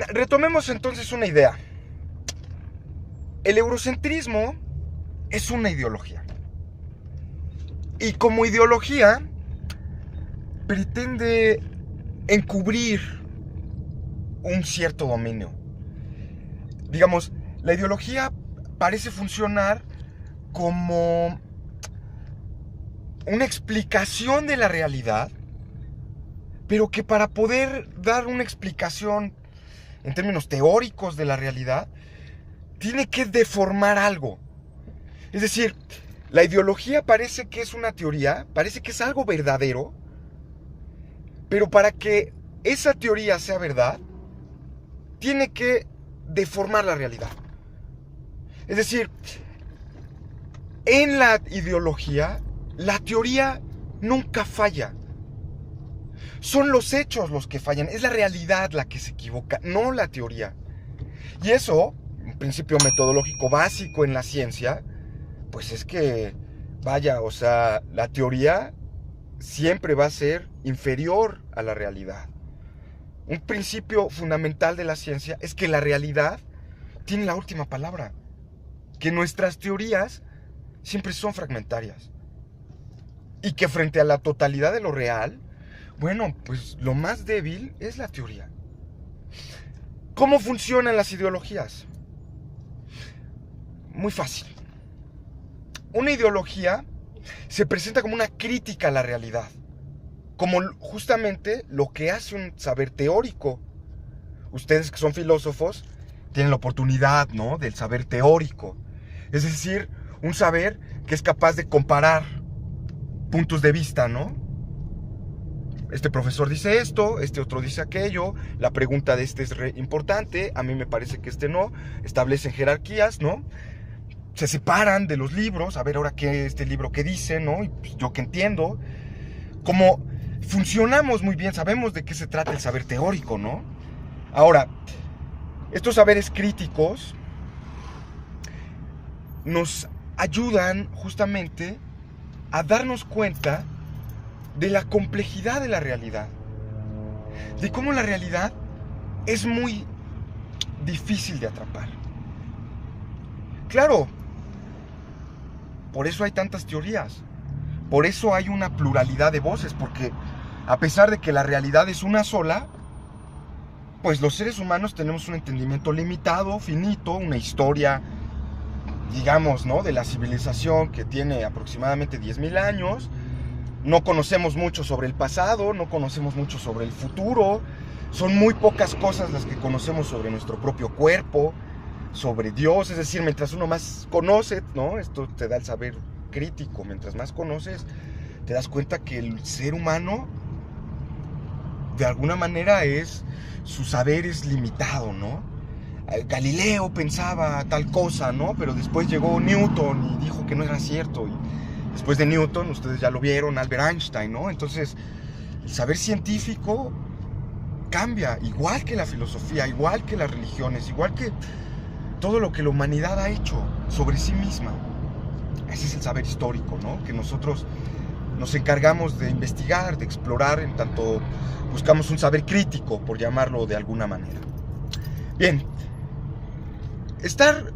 Retomemos entonces una idea. El eurocentrismo es una ideología. Y como ideología pretende encubrir un cierto dominio. Digamos, la ideología parece funcionar como una explicación de la realidad, pero que para poder dar una explicación en términos teóricos de la realidad, tiene que deformar algo. Es decir, la ideología parece que es una teoría, parece que es algo verdadero, pero para que esa teoría sea verdad, tiene que deformar la realidad. Es decir, en la ideología, la teoría nunca falla. Son los hechos los que fallan, es la realidad la que se equivoca, no la teoría. Y eso, un principio metodológico básico en la ciencia, pues es que, vaya, o sea, la teoría siempre va a ser inferior a la realidad. Un principio fundamental de la ciencia es que la realidad tiene la última palabra, que nuestras teorías siempre son fragmentarias y que frente a la totalidad de lo real, bueno, pues lo más débil es la teoría. ¿Cómo funcionan las ideologías? Muy fácil. Una ideología se presenta como una crítica a la realidad, como justamente lo que hace un saber teórico. Ustedes que son filósofos tienen la oportunidad, ¿no?, del saber teórico. Es decir, un saber que es capaz de comparar puntos de vista, ¿no? Este profesor dice esto, este otro dice aquello, la pregunta de este es importante, a mí me parece que este no, establecen jerarquías, ¿no? Se separan de los libros, a ver ahora qué este libro qué dice, ¿no? Y pues yo qué entiendo. Como funcionamos muy bien, sabemos de qué se trata el saber teórico, ¿no? Ahora, estos saberes críticos nos ayudan justamente a darnos cuenta de la complejidad de la realidad, de cómo la realidad es muy difícil de atrapar. Claro, por eso hay tantas teorías, por eso hay una pluralidad de voces, porque a pesar de que la realidad es una sola, pues los seres humanos tenemos un entendimiento limitado, finito, una historia, digamos, ¿no?, de la civilización que tiene aproximadamente 10,000 años. No conocemos mucho sobre el pasado, no conocemos mucho sobre el futuro. Son muy pocas cosas las que conocemos sobre nuestro propio cuerpo, sobre Dios. Es decir, mientras uno más conoce, ¿no?, esto te da el saber crítico, mientras más conoces, te das cuenta que el ser humano, de alguna manera, su saber es limitado, ¿no? Galileo pensaba tal cosa, ¿no? Pero después llegó Newton y dijo que no era cierto. Y después de Newton, ustedes ya lo vieron, Albert Einstein, ¿no? Entonces, el saber científico cambia, igual que la filosofía, igual que las religiones, igual que todo lo que la humanidad ha hecho sobre sí misma. Ese es el saber histórico, ¿no?, que nosotros nos encargamos de investigar, de explorar, en tanto buscamos un saber crítico, por llamarlo de alguna manera. Bien, estar,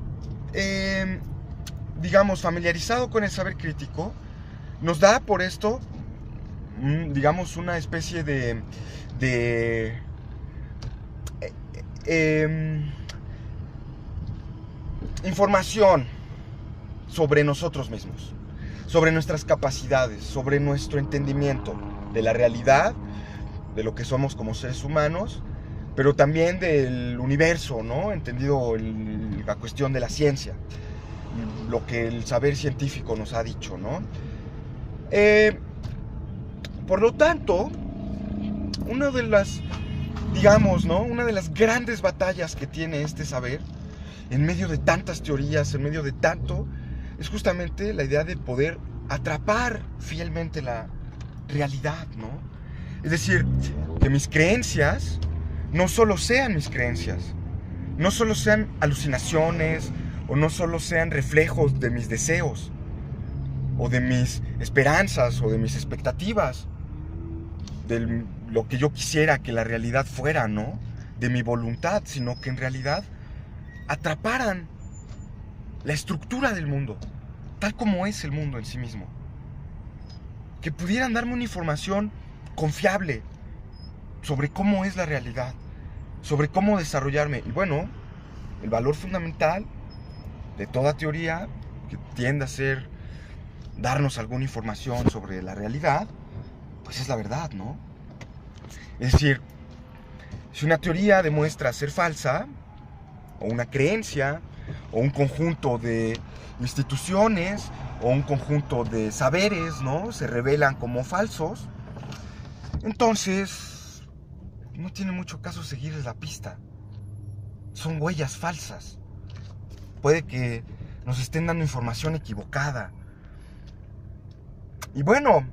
digamos, familiarizado con el saber crítico nos da por esto, digamos, una especie de información sobre nosotros mismos, sobre nuestras capacidades, sobre nuestro entendimiento de la realidad, de lo que somos como seres humanos, pero también del universo, ¿no?, entendido la cuestión de la ciencia, lo que el saber científico nos ha dicho, ¿no? Por lo tanto, una de las, digamos, ¿no?, una de las grandes batallas que tiene este saber, en medio de tantas teorías, en medio de tanto, es justamente la idea de poder atrapar fielmente la realidad, ¿no? Es decir, que mis creencias no solo sean mis creencias, no solo sean alucinaciones, o no solo sean reflejos de mis deseos, o de mis esperanzas, o de mis expectativas, de lo que yo quisiera que la realidad fuera, ¿no? de mi voluntad, sino que en realidad atraparan la estructura del mundo, tal como es el mundo en sí mismo. Que pudieran darme una información confiable sobre cómo es la realidad, sobre cómo desarrollarme. Y bueno, el valor fundamental de toda teoría que tiende a ser darnos alguna información sobre la realidad, pues es la verdad, ¿no? Es decir, si una teoría demuestra ser falsa, o una creencia, o un conjunto de instituciones, o un conjunto de saberes, ¿no?, se revelan como falsos, entonces no tiene mucho caso seguirles la pista. Son huellas falsas. Puede que nos estén dando información equivocada. Y bueno,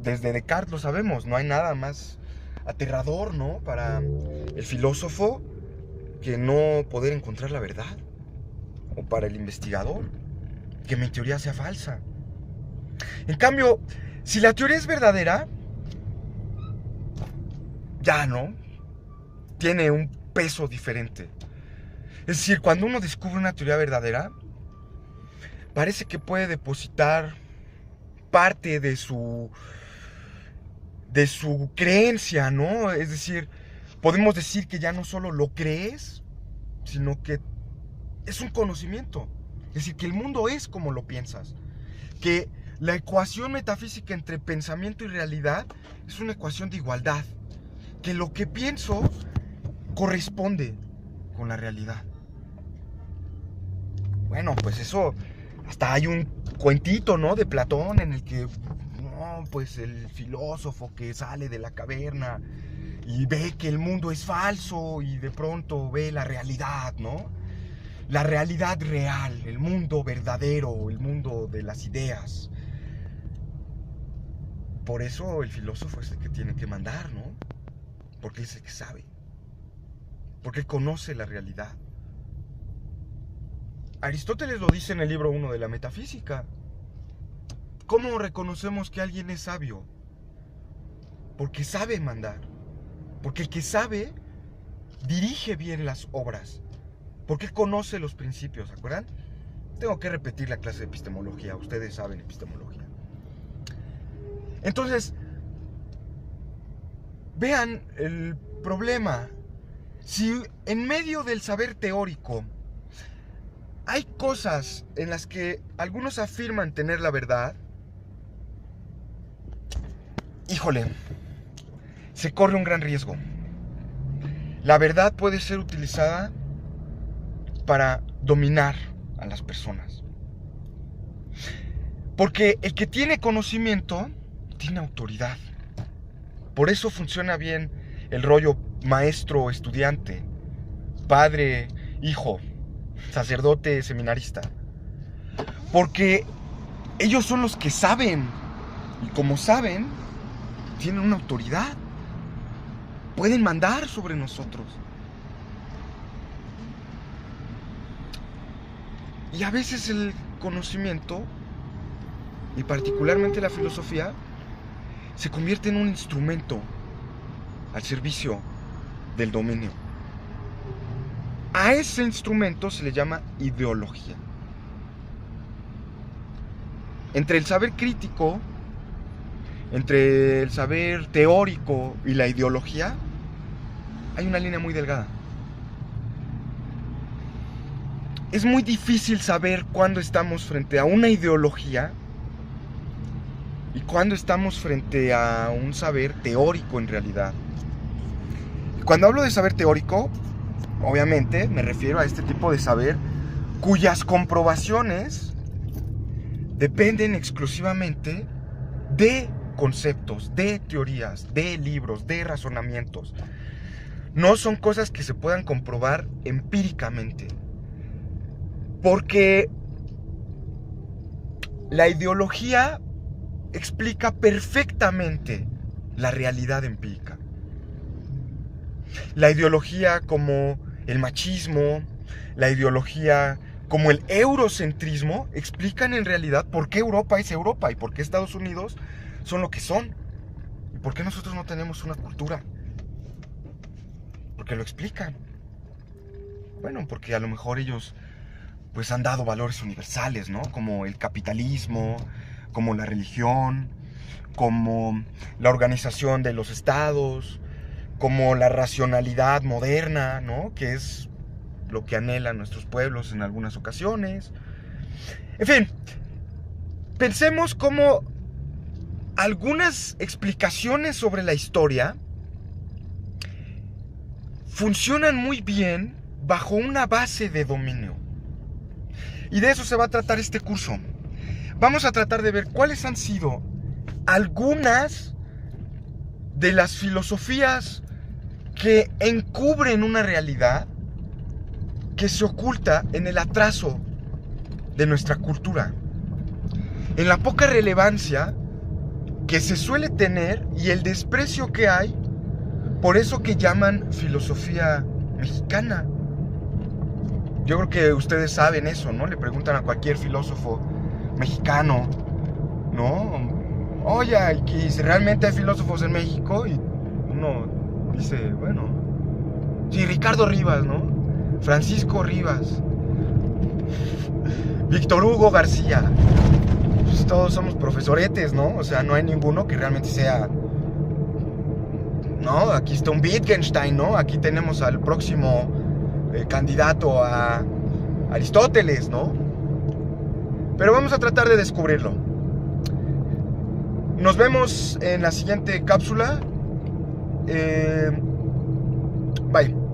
desde Descartes lo sabemos, no hay nada más aterrador, ¿no?, para el filósofo que no poder encontrar la verdad, o para el investigador que mi teoría sea falsa. En cambio, si la teoría es verdadera, ya no, tiene un peso diferente. Es decir, cuando uno descubre una teoría verdadera, parece que puede depositar parte de su creencia, ¿no? Es decir, podemos decir que ya no solo lo crees, sino que es un conocimiento. Es decir, que el mundo es como lo piensas. Que la ecuación metafísica entre pensamiento y realidad es una ecuación de igualdad. Que lo que pienso corresponde con la realidad. Bueno, pues eso, hasta hay un cuentito, ¿no?, de Platón en el que, no, pues el filósofo que sale de la caverna y ve que el mundo es falso y de pronto ve la realidad, ¿no? La realidad real, el mundo verdadero, el mundo de las ideas. Por eso el filósofo es el que tiene que mandar, ¿no? Porque es el que sabe. Porque conoce la realidad. Aristóteles lo dice en el libro 1 de la Metafísica. ¿Cómo reconocemos que alguien es sabio? Porque sabe mandar. Porque el que sabe dirige bien las obras. Porque conoce los principios, ¿se acuerdan? Tengo que repetir la clase de epistemología. Ustedes saben epistemología. Entonces, vean el problema. Si en medio del saber teórico hay cosas en las que algunos afirman tener la verdad, híjole, se corre un gran riesgo. La verdad puede ser utilizada para dominar a las personas. Porque el que tiene conocimiento tiene autoridad. Por eso funciona bien el rollo maestro-estudiante, padre-hijo, sacerdote, seminarista. Porque ellos son los que saben. Y como saben, tienen una autoridad. Pueden mandar sobre nosotros. Y a veces el conocimiento, y particularmente la filosofía, se convierte en un instrumento al servicio del dominio. A ese instrumento se le llama ideología. Entre el saber crítico, entre el saber teórico y la ideología, hay una línea muy delgada. Es muy difícil saber cuándo estamos frente a una ideología y cuándo estamos frente a un saber teórico en realidad. Y cuando hablo de saber teórico, obviamente me refiero a este tipo de saber cuyas comprobaciones dependen exclusivamente de conceptos, de teorías, de libros, de razonamientos. No son cosas que se puedan comprobar empíricamente. Porque la ideología explica perfectamente la realidad empírica. La ideología como el machismo, la ideología como el eurocentrismo, explican en realidad por qué Europa es Europa y por qué Estados Unidos son lo que son. Y por qué nosotros no tenemos una cultura. ¿Por qué lo explican? Bueno, porque a lo mejor ellos pues han dado valores universales, ¿no? Como el capitalismo, como la religión, como la organización de los estados, como la racionalidad moderna, ¿no? Que es lo que anhelan nuestros pueblos en algunas ocasiones. En fin, pensemos cómo algunas explicaciones sobre la historia funcionan muy bien bajo una base de dominio. Y de eso se va a tratar este curso. Vamos a tratar de ver cuáles han sido algunas de las filosofías que encubren una realidad que se oculta en el atraso de nuestra cultura, en la poca relevancia que se suele tener y el desprecio que hay por eso que llaman filosofía mexicana. Yo creo que ustedes saben eso, ¿no? Le preguntan a cualquier filósofo mexicano, ¿no? Oye, ¿y si realmente hay filósofos en México? Y uno dice, bueno, sí, Ricardo Rivas, ¿no? Francisco Rivas, Víctor Hugo García. Pues todos somos profesoretes, ¿no? O sea, no hay ninguno que realmente sea... No, aquí está un Wittgenstein, ¿no? Aquí tenemos al próximo candidato a Aristóteles, ¿no? Pero vamos a tratar de descubrirlo. Nos vemos en la siguiente cápsula. Bye.